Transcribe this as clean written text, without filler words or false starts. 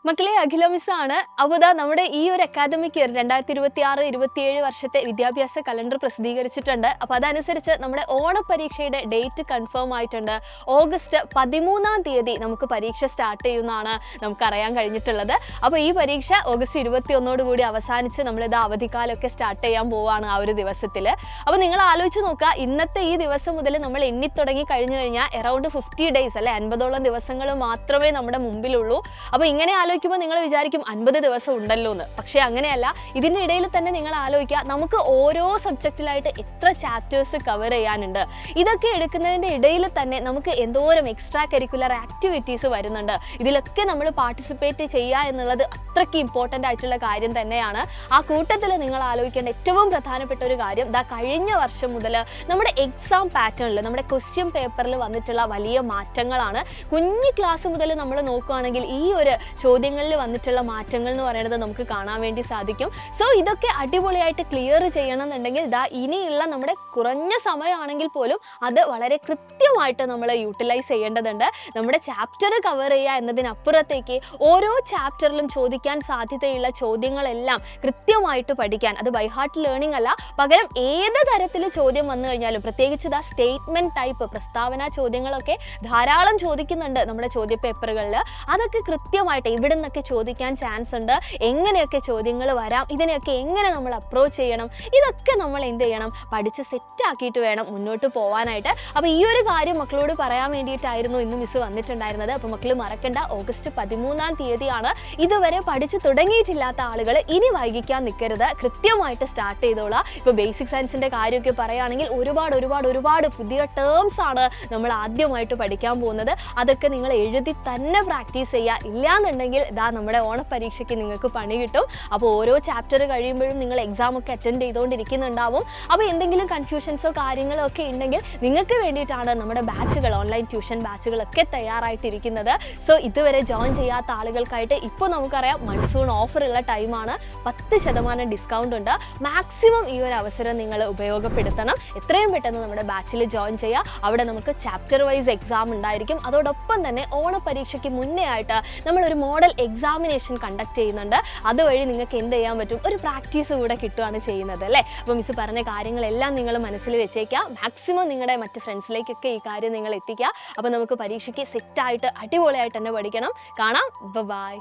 മക്കളെ, അഖില മിസ്സാണ്. അപ്പോൾ ഇതാ നമ്മുടെ ഈ ഒരു അക്കാദമിക് ഇയർ 2026-27 വർഷത്തെ വിദ്യാഭ്യാസ കലണ്ടർ പ്രസിദ്ധീകരിച്ചിട്ടുണ്ട്. അപ്പോൾ അതനുസരിച്ച് നമ്മുടെ ഓണപരീക്ഷയുടെ ഡേറ്റ് കൺഫേം ആയിട്ടുണ്ട്. ഓഗസ്റ്റ് 13-ാം തീയതി നമുക്ക് പരീക്ഷ സ്റ്റാർട്ട് ചെയ്യുന്നതാണ് നമുക്കറിയാൻ കഴിഞ്ഞിട്ടുള്ളത്. അപ്പോൾ ഈ പരീക്ഷ ഓഗസ്റ്റ് 21 കൂടി അവസാനിച്ച് നമ്മളിത് അവധിക്കാലമൊക്കെ സ്റ്റാർട്ട് ചെയ്യാൻ പോവുകയാണ് ആ ഒരു ദിവസത്തിൽ. അപ്പോൾ നിങ്ങൾ ആലോചിച്ച് നോക്കുക, ഇന്നത്തെ ഈ ദിവസം മുതൽ നമ്മൾ എണ്ണിത്തുടങ്ങി കഴിഞ്ഞു കഴിഞ്ഞാൽ അറൗണ്ട് 50 ഡേയ്സ് അല്ലെ, 50ഓളം ദിവസങ്ങൾ മാത്രമേ നമ്മുടെ മുമ്പിലുള്ളൂ. അപ്പോൾ ഇങ്ങനെ ആലോചിക്കുമ്പോൾ നിങ്ങൾ വിചാരിക്കും 50 ദിവസം ഉണ്ടല്ലോ എന്ന്. പക്ഷേ അങ്ങനെയല്ല. ഇതിൻ്റെ ഇടയിൽ തന്നെ നിങ്ങൾ ആലോചിക്കുക, നമുക്ക് ഓരോ സബ്ജക്റ്റിലായിട്ട് എത്ര ചാപ്റ്റേഴ്സ് കവർ ചെയ്യാനുണ്ട്. ഇതൊക്കെ എടുക്കുന്നതിൻ്റെ ഇടയിൽ തന്നെ നമുക്ക് എന്തോരം എക്സ്ട്രാ കരിക്കുലർ ആക്ടിവിറ്റീസ് വരുന്നുണ്ട്. ഇതിലൊക്കെ നമ്മൾ പാർട്ടിസിപ്പേറ്റ് ചെയ്യുക എന്നുള്ളത് അത്രയ്ക്ക് ഇമ്പോർട്ടൻ്റ് ആയിട്ടുള്ള കാര്യം തന്നെയാണ്. ആ കൂട്ടത്തിൽ നിങ്ങൾ ആലോചിക്കേണ്ട ഏറ്റവും പ്രധാനപ്പെട്ട ഒരു കാര്യം, കഴിഞ്ഞ വർഷം മുതൽ നമ്മുടെ എക്സാം പാറ്റേണിൽ, നമ്മുടെ ക്വസ്റ്റ്യൻ പേപ്പറിൽ വന്നിട്ടുള്ള വലിയ മാറ്റങ്ങളാണ്. കുഞ്ഞു ക്ലാസ് മുതൽ നമ്മൾ നോക്കുകയാണെങ്കിൽ ഈ ഒരു ചോദ്യങ്ങളിൽ വന്നിട്ടുള്ള മാറ്റങ്ങൾ എന്ന് പറയുന്നത് നമുക്ക് കാണാൻ വേണ്ടി സാധിക്കും. സോ ഇതൊക്കെ അടിപൊളിയായിട്ട് ക്ലിയർ ചെയ്യണം എന്നുണ്ടെങ്കിൽ ഇനിയുള്ള നമ്മുടെ കുറഞ്ഞ സമയമാണെങ്കിൽ പോലും അത് വളരെ കൃത്യമായിട്ട് നമ്മൾ യൂട്ടിലൈസ് ചെയ്യേണ്ടതുണ്ട്. നമ്മുടെ ചാപ്റ്റർ കവർ ചെയ്യുക എന്നതിനപ്പുറത്തേക്ക് ഓരോ ചാപ്റ്ററിലും ചോദിക്കാൻ സാധ്യതയുള്ള ചോദ്യങ്ങളെല്ലാം കൃത്യമായിട്ട് പഠിക്കാൻ, അത് ബൈ ഹാർട്ട് ലേണിംഗ് അല്ല, പകരം ഏത് തരത്തിൽ ചോദ്യം വന്നു കഴിഞ്ഞാലും, പ്രത്യേകിച്ച് സ്റ്റേറ്റ്മെന്റ് ടൈപ്പ് പ്രസ്താവന ചോദ്യങ്ങളൊക്കെ ധാരാളം ചോദിക്കുന്നുണ്ട് നമ്മുടെ ചോദ്യ പേപ്പറുകളിൽ. അതൊക്കെ കൃത്യമായിട്ട് ഇവിടെ നിന്നൊക്കെ ചോദിക്കാൻ ചാൻസ് ഉണ്ട്. എങ്ങനെയൊക്കെ ചോദ്യങ്ങൾ വരാം, ഇതിനെയൊക്കെ എങ്ങനെ നമ്മൾ അപ്രോച്ച് ചെയ്യണം, ഇതൊക്കെ നമ്മൾ എന്ത് ചെയ്യണം, പഠിച്ച് സെറ്റ് ആക്കിയിട്ട് വേണം മുന്നോട്ട് പോകാനായിട്ട്. അപ്പോൾ ഈ ഒരു കാര്യം മക്കളോട് പറയാൻ വേണ്ടിയിട്ടായിരുന്നു ഇന്ന് മിസ് വന്നിട്ടുണ്ടായിരുന്നത്. അപ്പോൾ മക്കൾ മറക്കണ്ട, ഓഗസ്റ്റ് 13-ാം തീയതിയാണ്. ഇതുവരെ പഠിച്ച് തുടങ്ങിയിട്ടില്ലാത്ത ആളുകൾ ഇനി വൈകിക്കാൻ നിൽക്കരുത്, കൃത്യമായിട്ട് സ്റ്റാർട്ട് ചെയ്തോളാം. ഇപ്പോൾ ബേസിക് സയൻസിൻ്റെ കാര്യമൊക്കെ പറയുകയാണെങ്കിൽ ഒരുപാട് പുതിയ ടേംസ് ആണ് നമ്മൾ ആദ്യമായിട്ട് പഠിക്കാൻ പോകുന്നത്. അതൊക്കെ നിങ്ങൾ എഴുതി തന്നെ പ്രാക്ടീസ് ചെയ്യുക. ഇല്ലാന്നുണ്ടെങ്കിൽ നമ്മുടെ ഓണപരീക്ഷയ്ക്ക് നിങ്ങൾക്ക് പണി കിട്ടും. അപ്പോൾ ഓരോ ചാപ്റ്റർ കഴിയുമ്പോഴും നിങ്ങൾ എക്സാം ഒക്കെ അറ്റൻഡ് ചെയ്തുകൊണ്ടിരിക്കുന്നുണ്ടാവും. അപ്പോൾ എന്തെങ്കിലും കൺഫ്യൂഷൻസോ കാര്യങ്ങളോ ഒക്കെ ഉണ്ടെങ്കിൽ നിങ്ങൾക്ക് വേണ്ടിയിട്ടാണ് നമ്മുടെ ബാച്ചുകൾ, ഓൺലൈൻ ട്യൂഷൻ ബാച്ചുകളൊക്കെ തയ്യാറായിട്ടിരിക്കുന്നത്. സോ ഇതുവരെ ജോയിൻ ചെയ്യാത്ത ആളുകൾക്കായിട്ട് ഇപ്പോൾ നമുക്കറിയാം മൺസൂൺ ഓഫർ ഉള്ള ടൈമാണ്. 10% ഡിസ്കൗണ്ട് ഉണ്ട്. മാക്സിമം ഈ ഒരു അവസരം നിങ്ങൾ ഉപയോഗപ്പെടുത്തണം. എത്രയും പെട്ടെന്ന് നമ്മുടെ ബാച്ചിൽ ജോയിൻ ചെയ്യുക. അവിടെ നമുക്ക് ചാപ്റ്റർ വൈസ് എക്സാം ഉണ്ടായിരിക്കും. അതോടൊപ്പം തന്നെ ഓണപരീക്ഷയ്ക്ക് മുന്നേ ആയിട്ട് നമ്മളൊരു മോഡൽ എക്സാമിനേഷൻ കണ്ടക്ട് ചെയ്യുന്നുണ്ട്. അതുവഴി നിങ്ങൾക്ക് എന്ത് ചെയ്യാൻ പറ്റും, ഒരു പ്രാക്ടീസ് കൂടെ കിട്ടുകയാണ് ചെയ്യുന്നത് അല്ലേ. അപ്പോൾ മിസ് പറഞ്ഞ കാര്യങ്ങളെല്ലാം നിങ്ങൾ മനസ്സിൽ വെച്ചേക്കുക. മാക്സിമം നിങ്ങളുടെ മറ്റ് ഫ്രണ്ട്സിലേക്കൊക്കെ ഈ കാര്യം നിങ്ങൾ എത്തിക്കുക. അപ്പോൾ നമുക്ക് പരീക്ഷയ്ക്ക് സെറ്റായിട്ട് അടിപൊളിയായിട്ട് തന്നെ പഠിക്കണം. കാണാം. ബൈ.